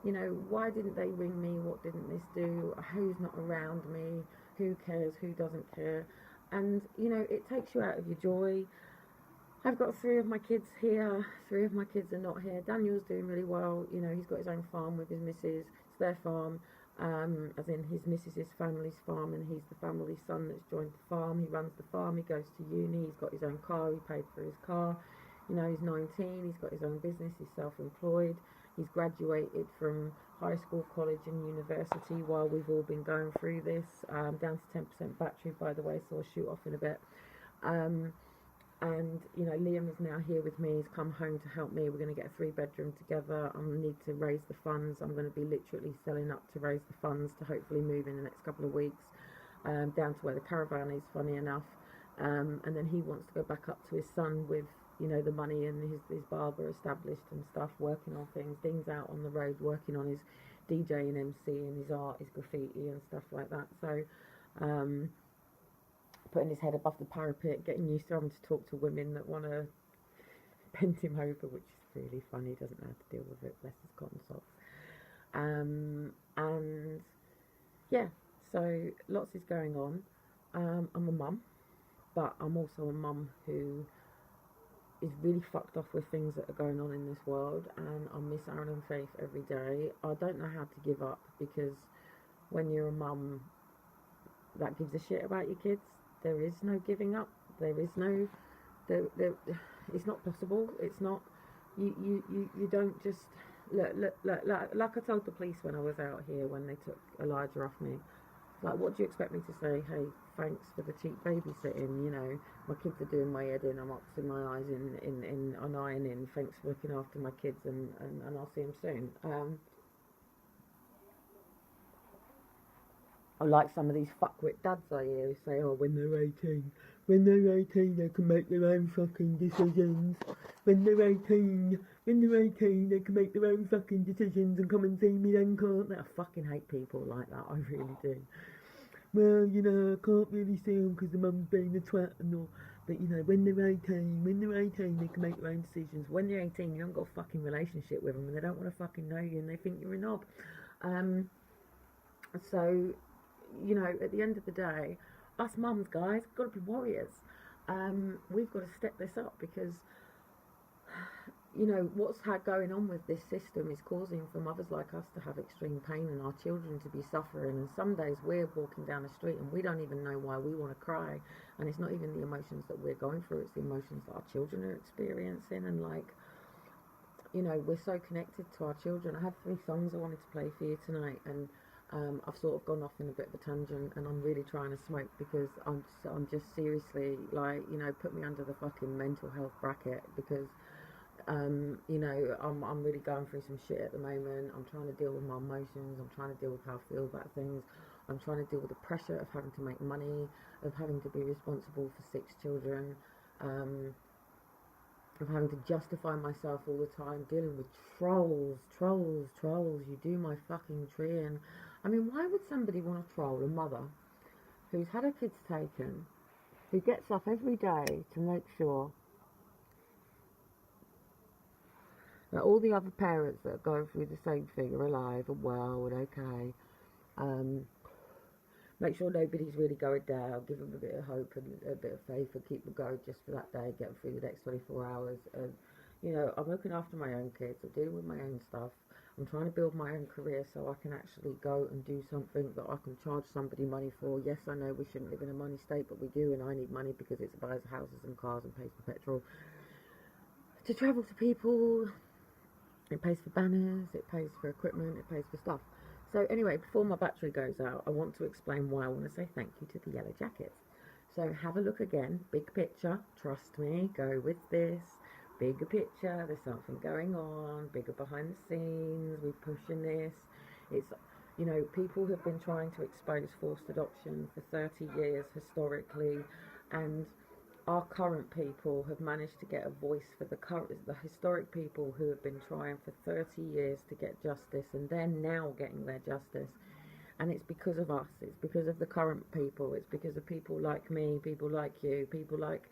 You know, why didn't they ring me? What didn't this do? Who's not around me? Who cares? Who doesn't care? And, you know, it takes you out of your joy. I've got 3 of my kids here. 3 of my kids are not here. Daniel's doing really well. You know, he's got his own farm with his missus. It's their farm, as in his missus's family's farm, and he's the family son that's joined the farm. He runs the farm. He goes to uni. He's got his own car. He paid for his car. You know, he's 19. He's got his own business. He's self-employed. He's graduated from high school, college, and university while we've all been going through this. Down to 10% battery, by the way, so I'll shoot off in a bit. And, you know, Liam is now here with me. He's come home to help me. We're going to get a 3-bedroom together. I need to raise the funds. I'm going to be literally selling up to raise the funds to hopefully move in the next couple of weeks, down to where the caravan is, funny enough. And then he wants to go back up to his son with, you know, the money and his barber established and stuff, working on things. Dean's out on the road working on his DJ and MC and his art, his graffiti and stuff like that. So, putting his head above the parapet, getting used to having to talk to women that want to bend him over, which is really funny. He doesn't know how to deal with it, bless his cotton socks. And yeah, so lots is going on. I'm a mum, but I'm also a mum who is really fucked off with things that are going on in this world, and I miss Aaron and Faith every day. I don't know how to give up, because when you're a mum that gives a shit about your kids, there is no giving up. There is no, it's not possible. It's not, you don't just, look, like I told the police when I was out here, when they took Elijah off me, like, what do you expect me to say? Hey, thanks for the cheap babysitting, you know, my kids are doing my head in, I'm oxing my eyes on ironing, thanks for looking after my kids, and I'll see them soon. I like some of these fuckwit dads I hear who say, oh, when they're 18, they can make their own fucking decisions. When they're 18, they can make their own fucking decisions and come and see me then, can't they? I fucking hate people like that, I really do. Well, you know, I can't really see them because the mum's being a twat and all. But, you know, when they're 18, they can make their own decisions. When they're 18, you haven't got a fucking relationship with them and they don't want to fucking know you and they think you're a knob. So, you know, at the end of the day, us mums, guys, got to be warriors. We've got to step this up, because, you know, what's going on with this system is causing for mothers like us to have extreme pain and our children to be suffering. And some days we're walking down the street and we don't even know why we want to cry. And it's not even the emotions that we're going through, it's the emotions that our children are experiencing. And, like, you know, we're so connected to our children. I had 3 songs I wanted to play for you tonight, and I've sort of gone off in a bit of a tangent, and I'm really trying to smoke, because I'm just seriously, like, you know, put me under the fucking mental health bracket, because you know, I'm really going through some shit at the moment. I'm trying to deal with my emotions. I'm trying to deal with how I feel about things. I'm trying to deal with the pressure of having to make money, of having to be responsible for 6 children, of having to justify myself all the time, dealing with trolls. You do my fucking tree. And I mean, why would somebody want to troll a mother who's had her kids taken, who gets up every day to make sure that all the other parents that are going through the same thing are alive and well and okay, make sure nobody's really going down, give them a bit of hope and a bit of faith, and keep them going just for that day, get them through the next 24 hours. And, you know, I'm looking after my own kids, I'm dealing with my own stuff, I'm trying to build my own career so I can actually go and do something that I can charge somebody money for. Yes, I know we shouldn't live in a money state, but we do, and I need money because it buys houses and cars and pays for petrol to travel to people. It pays for banners, it pays for equipment, it pays for stuff. So anyway, before my battery goes out, I want to explain why I want to say thank you to the Yellow Jackets. So have a look again, big picture, trust me, go with this, bigger picture, there's something going on, bigger behind the scenes, we're pushing this. It's, you know, people have been trying to expose forced adoption for 30 years historically, and our current people have managed to get a voice for the historic people who have been trying for 30 years to get justice, and they're now getting their justice. And it's because of us, it's because of the current people, it's because of people like me, people like you, people like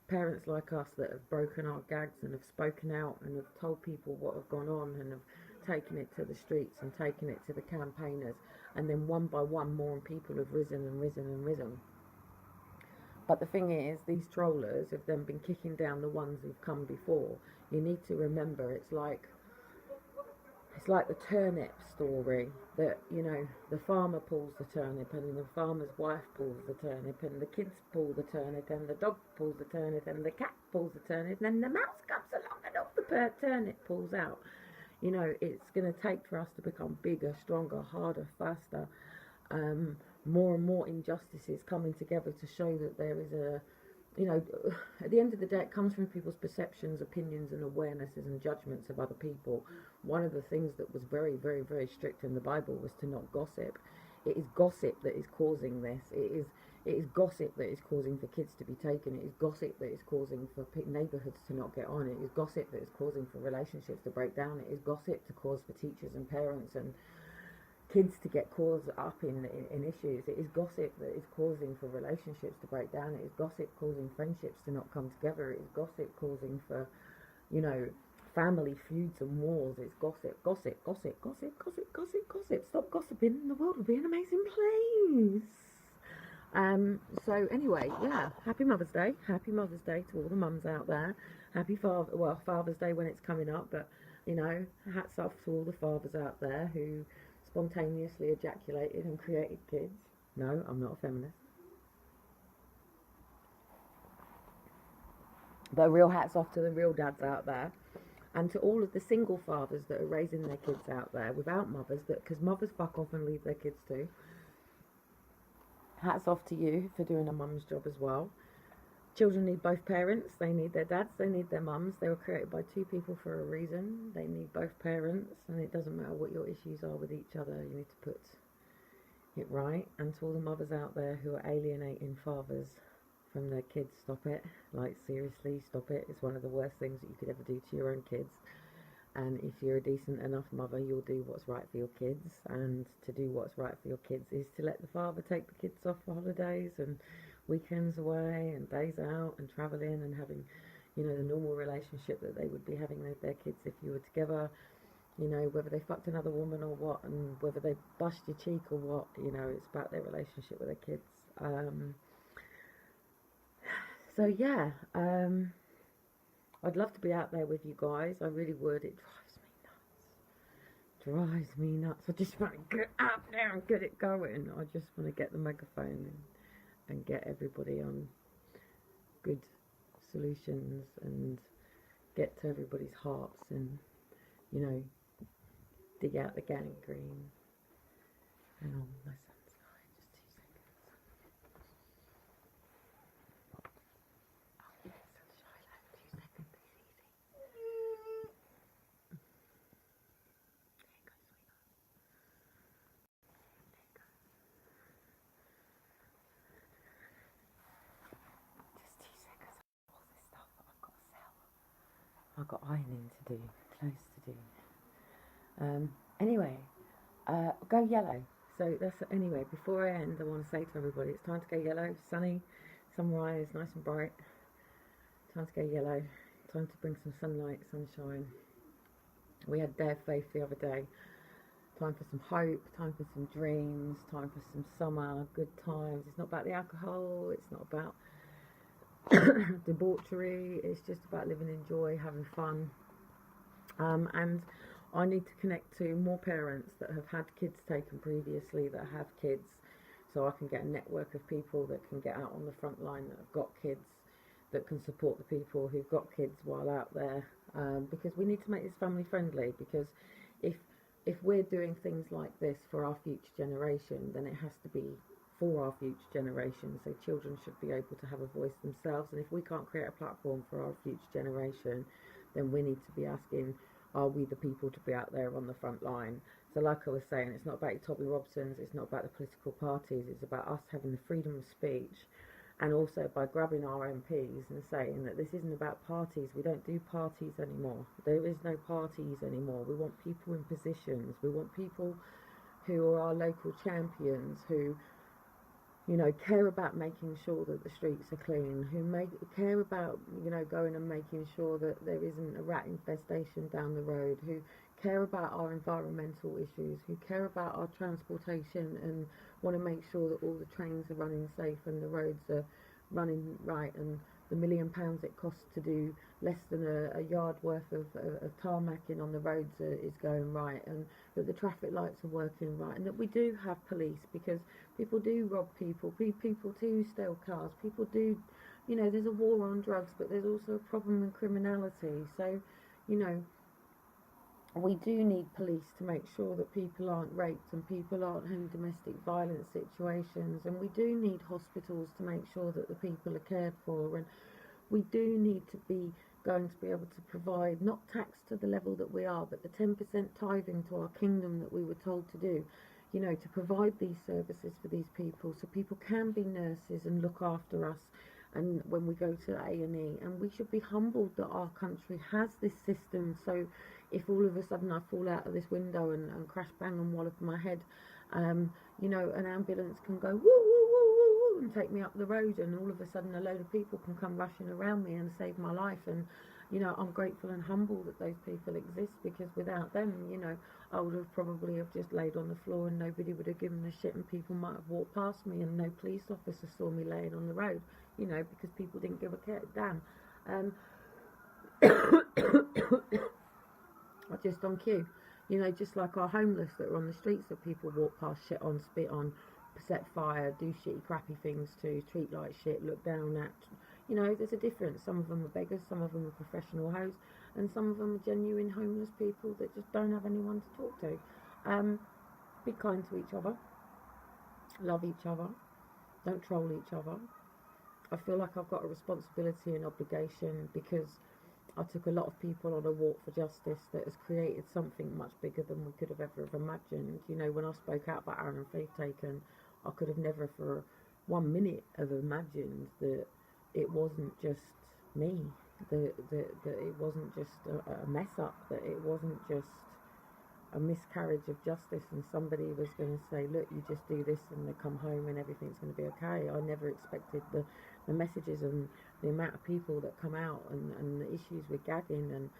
parents like us that have broken our gags and have spoken out and have told people what have gone on and have taken it to the streets and taken it to the campaigners, and then one by one more people have risen and risen and risen. But the thing is, these trollers have then been kicking down the ones who've come before. You need to remember, it's like the turnip story, that, you know, the farmer pulls the turnip and the farmer's wife pulls the turnip and the kids pull the turnip and the dog pulls the turnip and the cat pulls the turnip and then the mouse comes along and off the turnip pulls out. You know, it's going to take for us to become bigger, stronger, harder, faster, more and more injustices coming together to show that there is a, you know, at the end of the day, it comes from people's perceptions, opinions, and awarenesses and judgments of other people. One of the things that was very, very, very strict in the Bible was to not gossip. It is gossip that is causing this. It is gossip that is causing for kids to be taken. It is gossip that is causing for neighbourhoods to not get on. It is gossip that is causing for relationships to break down. It is gossip to cause for teachers and parents and kids to get caught up in issues. It is gossip that is causing for relationships to break down. It is gossip causing friendships to not come together. It is gossip causing for, you know, family feuds and wars. It's gossip, gossip, gossip, gossip, gossip, gossip, gossip. Stop gossiping and the world will be an amazing place. So anyway, yeah, happy Mother's Day. Happy Mother's Day to all the mums out there. Happy Father's Day when it's coming up, but, you know, hats off to all the fathers out there who spontaneously ejaculated and created kids. No, I'm not a feminist. But real hats off to the real dads out there, and to all of the single fathers that are raising their kids out there without mothers, because mothers fuck off and leave their kids too. Hats off to you for doing a mum's job as well. Children need both parents. They need their dads, they need their mums. They were created by two people for a reason. They need both parents, and it doesn't matter what your issues are with each other. You need to put it right. And to all the mothers out there who are alienating fathers from their kids, stop it. Like, seriously, stop it. It's one of the worst things that you could ever do to your own kids. And if you're a decent enough mother, you'll do what's right for your kids. And to do what's right for your kids is to let the father take the kids off for holidays and weekends away and days out and travelling and having, you know, the normal relationship that they would be having with their kids if you were together. You know, whether they fucked another woman or what, and whether they bust your cheek or what, you know, it's about their relationship with their kids. So yeah, I'd love to be out there with you guys. I really would. It drives me nuts. I just want to get out there and get it going. I just want to get the megaphone and get everybody on good solutions and get to everybody's hearts and, you know, dig out the gangrene. Hang on, my son's crying. Just 2 seconds. Oh, yes, Shiloh. 2 seconds, please, easy. There you go, sweetheart. There you go. Just 2 seconds. All this stuff that I've got to sell. I've got ironing to do, clothes to do. Anyway, go yellow. So that's, anyway, before I end, I want to say to everybody, it's time to go yellow. Sunny, sunrise, nice and bright. Time to go yellow. Time to bring some sunlight, sunshine. We had Day of Faith the other day. Time for some hope, time for some dreams, time for some summer, good times. It's not about the alcohol, it's not about debauchery, it's just about living in joy, having fun. And I need to connect to more parents that have had kids taken previously, that have kids, so I can get a network of people that can get out on the front line that have got kids, that can support the people who've got kids while out there, because we need to make this family friendly, because if we're doing things like this for our future generation, then it has to be for our future generation. So children should be able to have a voice themselves, and if we can't create a platform for our future generation, then we need to be asking, are we the people to be out there on the front line? So like I was saying, it's not about your Toby Robsons, it's not about the political parties, it's about us having the freedom of speech, and also by grabbing our MPs and saying that this isn't about parties. We don't do parties anymore. There is no parties anymore. We want people in positions. We want people who are our local champions, who, you know, care about making sure that the streets are clean, who care about, you know, going and making sure that there isn't a rat infestation down the road, who care about our environmental issues, who care about our transportation and want to make sure that all the trains are running safe and the roads are running right, and the £1,000,000 it costs to do less than a yard worth of tarmacking on the roads is going right, and that the traffic lights are working right, and that we do have police, because people do rob people, people do steal cars, people do, you know, there's a war on drugs, but there's also a problem in criminality. So, you know, we do need police to make sure that people aren't raped and people aren't in domestic violence situations, and we do need hospitals to make sure that the people are cared for, and we do need to be going to be able to provide not tax to the level that we are, but the 10% tithing to our kingdom that we were told to do, you know, to provide these services for these people, so people can be nurses and look after us, and when we go to A&E, and we should be humbled that our country has this system. So if all of a sudden I fall out of this window and crash bang and wallop my head, you know, an ambulance can go woo woo woo woo woo and take me up the road, and all of a sudden a load of people can come rushing around me and save my life. And you know, I'm grateful and humble that those people exist, because without them, you know, I would have probably have just laid on the floor and nobody would have given a shit, and people might have walked past me and no police officer saw me laying on the road, you know, because people didn't give a damn. Just on cue, you know, just like our homeless that are on the streets that people walk past, shit on, spit on, set fire, do shitty crappy things to, treat like shit, look down at. You know, there's a difference. Some of them are beggars, some of them are professional hoes, and some of them are genuine homeless people that just don't have anyone to talk to. Be kind to each other, love each other, don't troll each other. I feel like I've got a responsibility and obligation, because I took a lot of people on a walk for justice that has created something much bigger than we could have ever have imagined. You know, when I spoke out about Aaron and Faith Taken, I could have never for 1 minute have imagined that it wasn't just me, that it wasn't just a mess up, that it wasn't just a miscarriage of justice and somebody was going to say, look, you just do this and they come home and everything's going to be okay. I never expected the messages and the amount of people that come out, and the issues with gagging and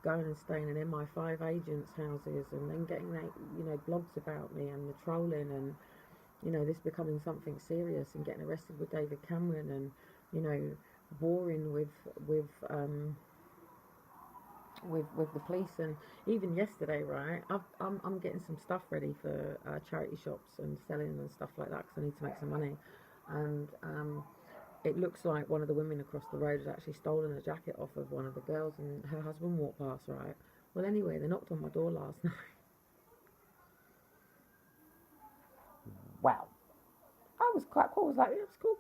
going and staying in MI5 agents' houses, and then getting, you know, blogs about me, and the trolling, and, you know, this becoming something serious, and getting arrested with David Cameron, and, you know, warring with the police. And even yesterday, right, I'm getting some stuff ready for charity shops and selling and stuff like that, because I need to make some money. And it looks like one of the women across the road has actually stolen a jacket off of one of the girls, and her husband walked past, right? Well, anyway, they knocked on my door last night. Wow. I was quite cool. I was like, yeah, it's cool.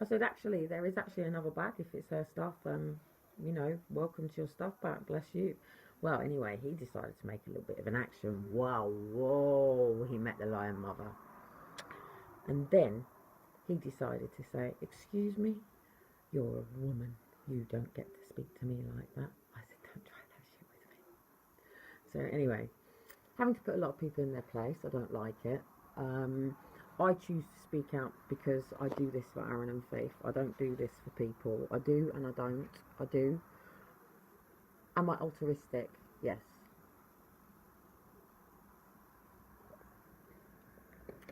I said, actually, there is actually another bag if it's her stuff. You know, welcome to your stuff back. Bless you. Well, anyway, he decided to make a little bit of an action. Wow, whoa, he met the lion mother. And then he decided to say, excuse me, you're a woman. You don't get to speak to me like that. I said, don't try that shit with me. So anyway, having to put a lot of people in their place, I don't like it. I choose to speak out because I do this for Aaron and Faith. I don't do this for people. I do and I don't. I do. Am I altruistic? Yes.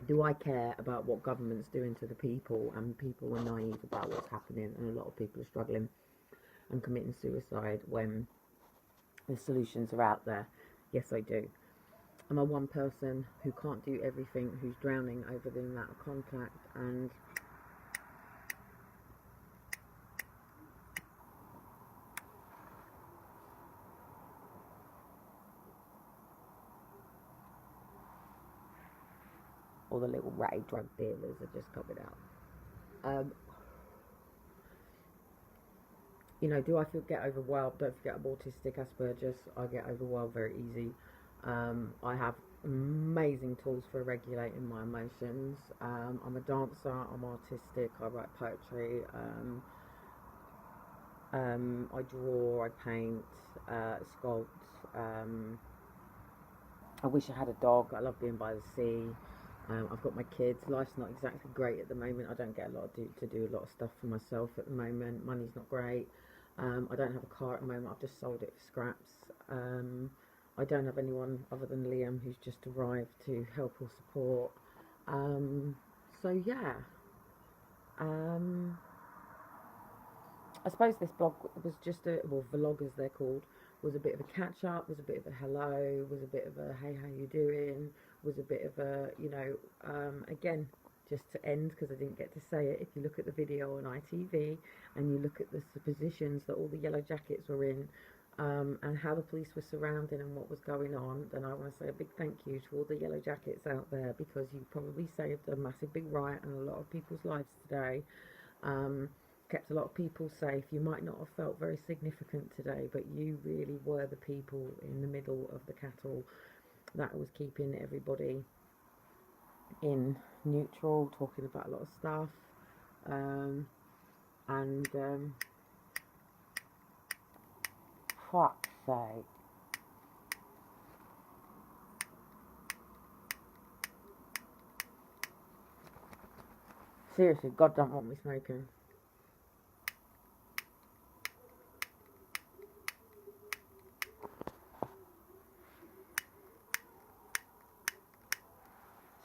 Do I care about what government's doing to the people, and people are naive about what's happening, and a lot of people are struggling and committing suicide when the solutions are out there? Yes, I do. Am I one person who can't do everything, who's drowning over the amount of contact and all the little ratty drug dealers are just coming out? You know, do I get overwhelmed? Don't forget I'm autistic, Asperger's. I get overwhelmed very easy. I have amazing tools for regulating my emotions. I'm a dancer, I'm artistic, I write poetry, I draw, I paint, sculpt, I wish I had a dog. I love being by the sea. I've got my kids. Life's not exactly great at the moment. I don't get a lot to do a lot of stuff for myself at the moment. Money's not great. I don't have a car at the moment. I've just sold it for scraps. I don't have anyone other than Liam, who's just arrived, to help or support. So yeah. I suppose this blog was just vlog as they're called, was a bit of a catch up, was a bit of a hello, was a bit of a hey, how you doing, was a bit of a, again, just to end, because I didn't get to say it, if you look at the video on ITV and you look at the positions that all the yellow jackets were in, and how the police were surrounding and what was going on, then I want to say a big thank you to all the yellow jackets out there, because you probably saved a massive big riot and a lot of people's lives today. Kept a lot of people safe. You might not have felt very significant today, but you really were the people in the middle of the cattle that was keeping everybody in neutral, talking about a lot of stuff, and fuck's sake. Seriously, God don't want me smoking.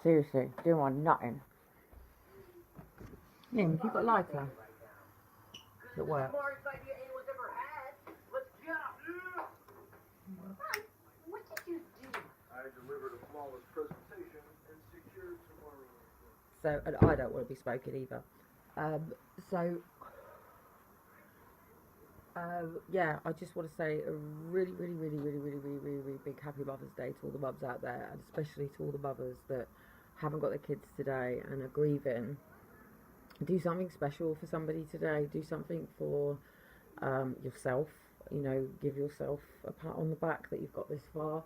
Seriously, doing my nothing. Yeah, have you got a lighter? That works. What did you do? I delivered a flawless presentation and secured tomorrow. So, and I don't want to be smoking either. Yeah, I just want to say a really, really, really, really, really, really, really, really big Happy Mother's Day to all the mums out there, and especially to all the mothers that haven't got their kids today and are grieving. Do something special for somebody today. Do something for yourself. Give yourself a pat on the back that you've got this far.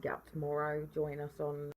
Get up tomorrow. Join us on